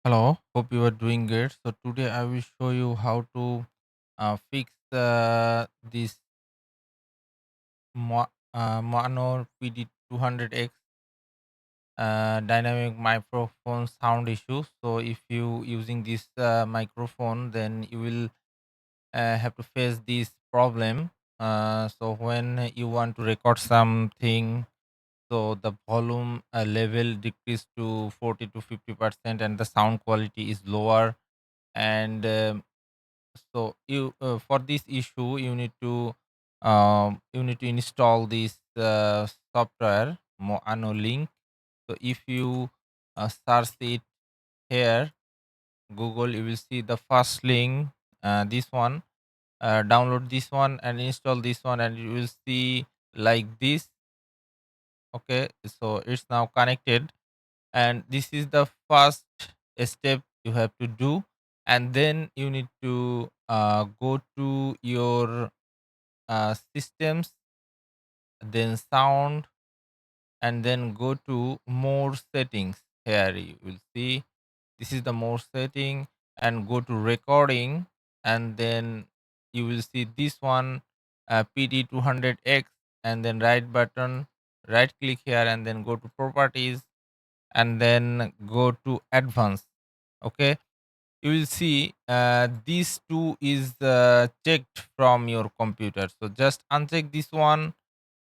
Hello, hope you are doing good. So today I will show you how to fix this Maono PD200X dynamic microphone sound issue. So if you using this microphone, then you will have to face this problem. So when you want to record something, so the volume level decrease to 40 to 50%, and the sound quality is lower. And so you for this issue you need to install this software Moano Link. So if you search it here Google, you will see the first link, this one. Download this one and install this one, and you will see like this. Okay, so it's now connected, and this is the first step you have to do. And then you need to go to your systems, then sound, and then go to more settings. Here you will see this is the more setting, and go to recording, and then you will see this one, PD200X, and then right button, right click here, and then go to properties, and then go to advanced. Okay, you will see these two is checked from your computer, so just uncheck this one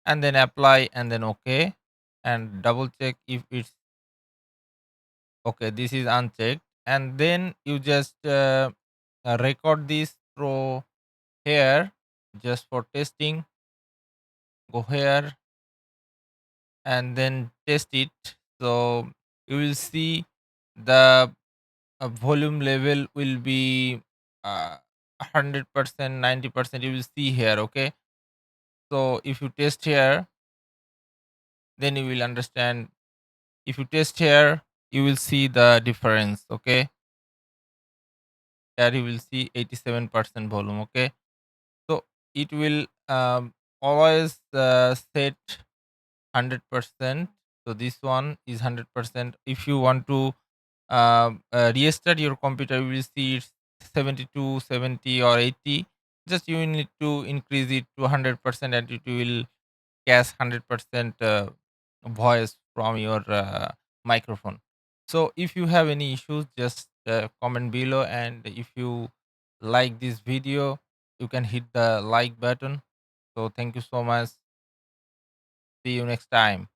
and then apply and then okay, and double check if it's okay. This is unchecked, and then you just record this through here just for testing. Go here and then test it. So you will see the volume level will be 100%, 90%. You will see here. Okay, so if you test here, then you will understand. If you test here, you will see the difference. Okay, here you will see 87% volume. Okay, so it will always set 100%. So this one is 100%. If you want to restart your computer, you will see it's 72, 70, or 80. Just you need to increase it to 100%, and it will catch 100% voice from your microphone. So if you have any issues, just comment below, and if you like this video, you can hit the like button. So thank you so much. See you next time.